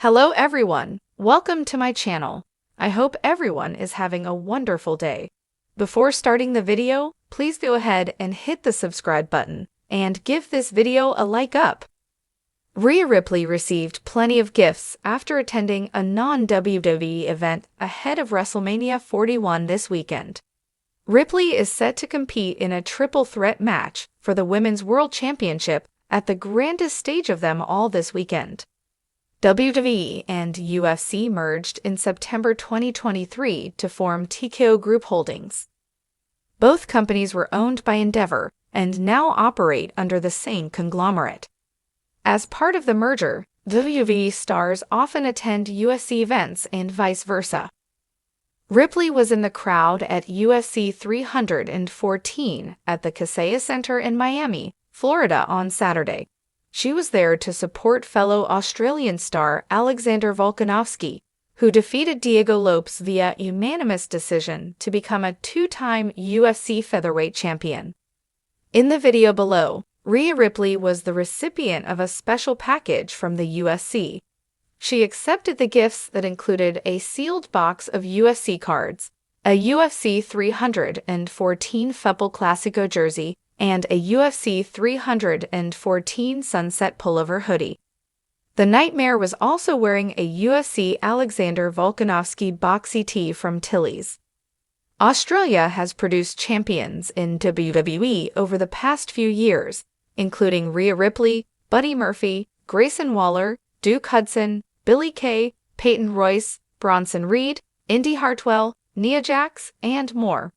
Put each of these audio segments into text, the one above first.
Hello everyone, welcome to my channel. I hope everyone is having a wonderful day. Before starting the video, please go ahead and hit the subscribe button and give this video a like up. Rhea Ripley received plenty of gifts after attending a non-WWE event ahead of WrestleMania 41 this weekend. Ripley is set to compete in a triple threat match for the Women's World Championship at the grandest stage of them all this weekend. WWE and UFC merged in September 2023 to form TKO Group Holdings. Both companies were owned by Endeavor and now operate under the same conglomerate. As part of the merger, WWE stars often attend UFC events and vice versa. Ripley was in the crowd at UFC 314 at the Kaseya Center in Miami, Florida on Saturday. She was there to support fellow Australian star Alexander Volkanovski, who defeated Diego Lopes via unanimous decision to become a two-time UFC featherweight champion. In the video below, Rhea Ripley was the recipient of a special package from the UFC. She accepted the gifts that included a sealed box of UFC cards, a UFC 314 Fútbol Clásico jersey, and a UFC 314 Sunset pullover hoodie. The Nightmare was also wearing a UFC Alexander Volkanovski boxy tee from Tilly's. Australia has produced champions in WWE over the past few years, including Rhea Ripley, Buddy Murphy, Grayson Waller, Duke Hudson, Billy Kay, Peyton Royce, Bronson Reed, Indy Hartwell, Nia Jax, and more.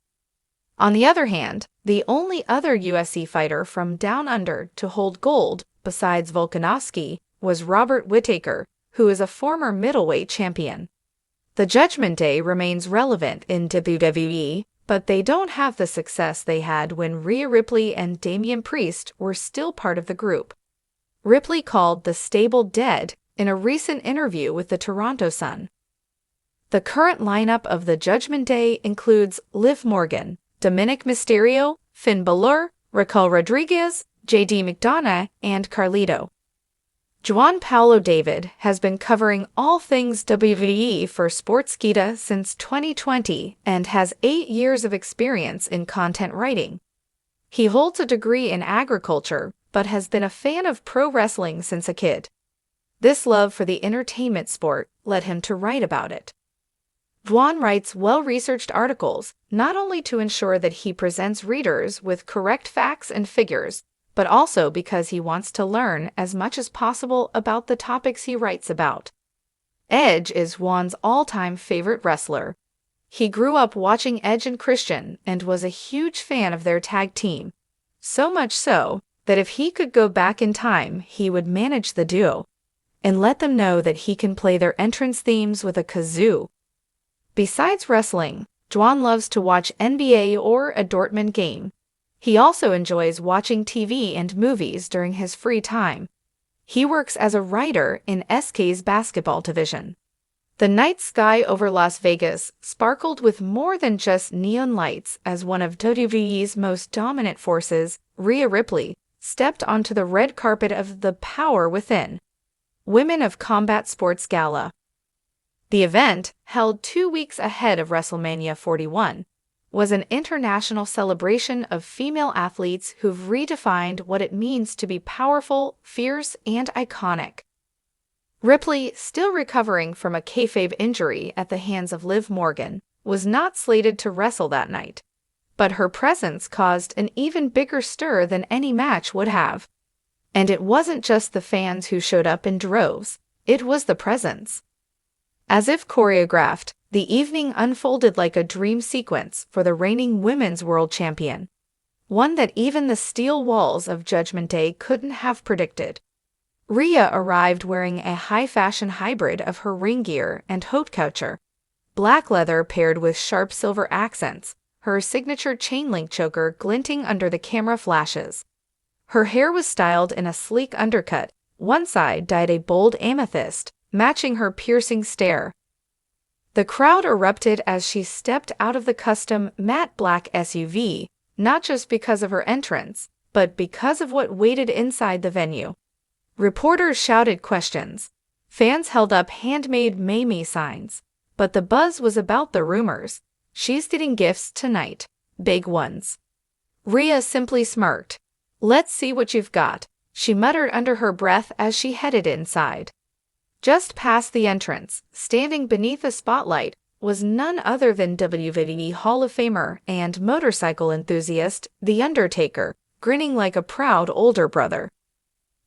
On the other hand, the only other UFC fighter from Down Under to hold gold, besides Volkanovski, was Robert Whittaker, who is a former middleweight champion. The Judgment Day remains relevant in WWE, but they don't have the success they had when Rhea Ripley and Damian Priest were still part of the group. Ripley called the stable dead in a recent interview with the Toronto Sun. The current lineup of the Judgment Day includes Liv Morgan, Dominic Mysterio, Finn Balor, Raquel Rodriguez, JD McDonough, and Carlito. Juan Paulo David has been covering all things WWE for Sportskeeda since 2020 and has 8 years of experience in content writing. He holds a degree in agriculture, but has been a fan of pro wrestling since a kid. This love for the entertainment sport led him to write about it. Juan writes well-researched articles, not only to ensure that he presents readers with correct facts and figures, but also because he wants to learn as much as possible about the topics he writes about. Edge is Juan's all-time favorite wrestler. He grew up watching Edge and Christian and was a huge fan of their tag team. So much so that if he could go back in time, he would manage the duo and let them know that he can play their entrance themes with a kazoo. Besides wrestling, Juan loves to watch NBA or a Dortmund game. He also enjoys watching TV and movies during his free time. He works as a writer in SK's basketball division. The night sky over Las Vegas sparkled with more than just neon lights as one of WWE's most dominant forces, Rhea Ripley, stepped onto the red carpet of the Power Within Women of Combat Sports Gala. The event, held 2 weeks ahead of WrestleMania 41, was an international celebration of female athletes who've redefined what it means to be powerful, fierce, and iconic. Ripley, still recovering from a kayfabe injury at the hands of Liv Morgan, was not slated to wrestle that night, but her presence caused an even bigger stir than any match would have. And it wasn't just the fans who showed up in droves, it was the presence. As if choreographed, the evening unfolded like a dream sequence for the reigning women's world champion, one that even the steel walls of Judgment Day couldn't have predicted. Rhea arrived wearing a high-fashion hybrid of her ring gear and haute couture, black leather paired with sharp silver accents, her signature chain-link choker glinting under the camera flashes. Her hair was styled in a sleek undercut, one side dyed a bold amethyst, matching her piercing stare. The crowd erupted as she stepped out of the custom matte black SUV, not just because of her entrance, but because of what waited inside the venue. Reporters shouted questions. Fans held up handmade Mamie signs, but the buzz was about the rumors. She's getting gifts tonight. Big ones. Rhea simply smirked. Let's see what you've got, she muttered under her breath as she headed inside. Just past the entrance, standing beneath a spotlight, was none other than WWE Hall of Famer and motorcycle enthusiast, The Undertaker, grinning like a proud older brother.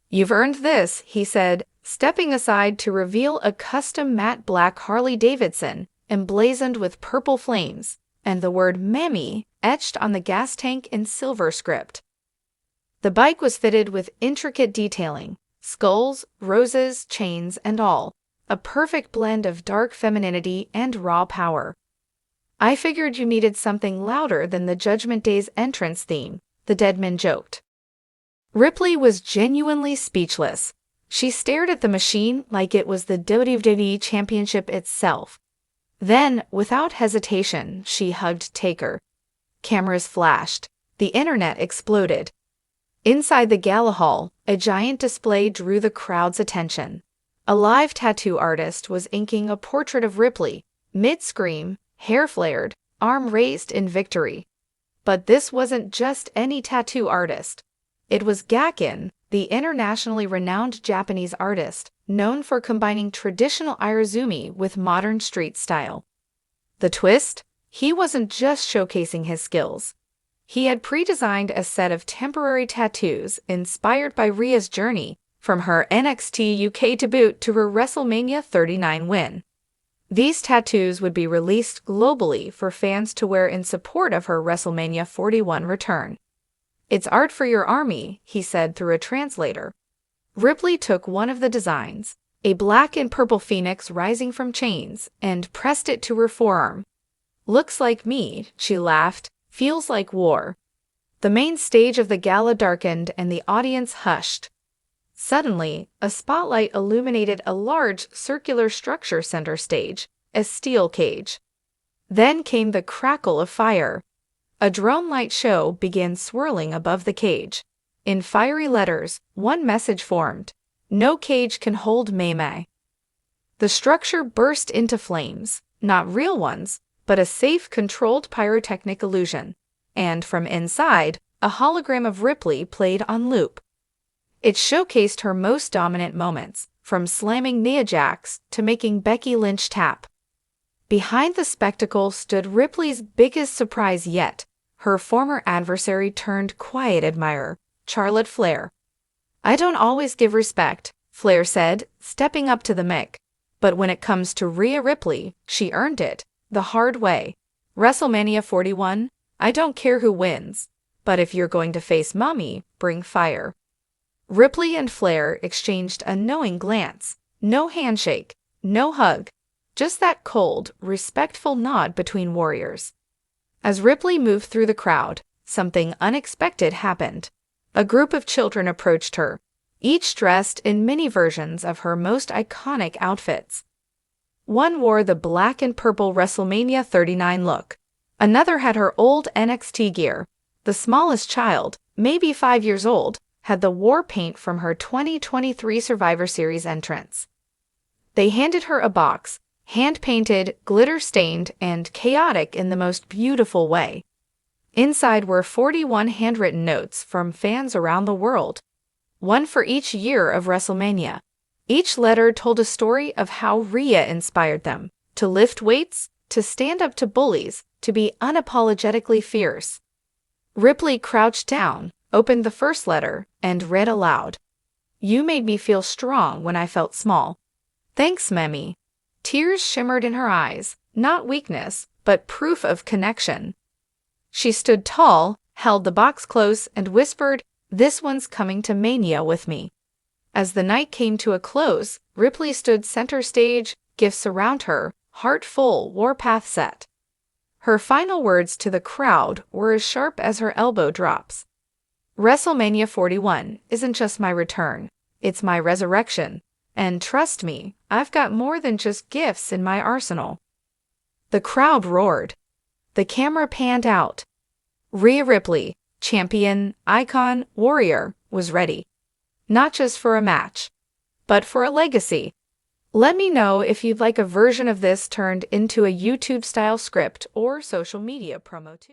You've earned this, he said, stepping aside to reveal a custom matte black Harley-Davidson, emblazoned with purple flames, and the word Mammy etched on the gas tank in silver script. The bike was fitted with intricate detailing, skulls, roses, chains, and all, a perfect blend of dark femininity and raw power. I figured you needed something louder than the Judgment Day's entrance theme, the Deadman joked. Ripley was genuinely speechless. She stared at the machine like it was the WWE Championship itself. Then, without hesitation, she hugged Taker. Cameras flashed. The internet exploded. Inside the gala hall, a giant display drew the crowd's attention. A live tattoo artist was inking a portrait of Ripley, mid-scream, hair flared, arm raised in victory. But this wasn't just any tattoo artist. It was Gakken, the internationally renowned Japanese artist, known for combining traditional Irezumi with modern street style. The twist? He wasn't just showcasing his skills. He had pre-designed a set of temporary tattoos inspired by Rhea's journey, from her NXT UK debut to her WrestleMania 39 win. These tattoos would be released globally for fans to wear in support of her WrestleMania 41 return. It's art for your army, he said through a translator. Ripley took one of the designs, a black and purple phoenix rising from chains, and pressed it to her forearm. Looks like me, she laughed. Feels like war. The main stage of the gala darkened and the audience hushed. Suddenly, a spotlight illuminated a large circular structure center stage, a steel cage. Then came the crackle of fire. A drone light show began swirling above the cage. In fiery letters, one message formed: no cage can hold Mamie. The structure burst into flames, not real ones, but a safe, controlled pyrotechnic illusion, and from inside, a hologram of Ripley played on loop. It showcased her most dominant moments, from slamming Nia Jax to making Becky Lynch tap. Behind the spectacle stood Ripley's biggest surprise yet, her former adversary turned quiet admirer, Charlotte Flair. I don't always give respect, Flair said, stepping up to the mic, but when it comes to Rhea Ripley, she earned it. The hard way. WrestleMania 41, I don't care who wins, but if you're going to face Mommy, bring fire. Ripley and Flair exchanged a knowing glance. No handshake, no hug, just that cold, respectful nod between warriors. As Ripley moved through the crowd, something unexpected happened. A group of children approached her, each dressed in mini versions of her most iconic outfits. One wore the black and purple WrestleMania 39 look. Another had her old NXT gear. The smallest child, maybe 5 years old, had the war paint from her 2023 Survivor Series entrance. They handed her a box, hand-painted, glitter-stained, and chaotic in the most beautiful way. Inside were 41 handwritten notes from fans around the world, one for each year of WrestleMania. Each letter told a story of how Rhea inspired them to lift weights, to stand up to bullies, to be unapologetically fierce. Ripley crouched down, opened the first letter, and read aloud. You made me feel strong when I felt small. Thanks, Mammy. Tears shimmered in her eyes, not weakness, but proof of connection. She stood tall, held the box close, and whispered, "This one's coming to Mania with me." As the night came to a close, Ripley stood center stage, gifts around her, heart full, warpath set. Her final words to the crowd were as sharp as her elbow drops. WrestleMania 41 isn't just my return, it's my resurrection. And trust me, I've got more than just gifts in my arsenal. The crowd roared. The camera panned out. Rhea Ripley, champion, icon, warrior, was ready. Not just for a match, but for a legacy. Let me know if you'd like a version of this turned into a YouTube-style script or social media promo too.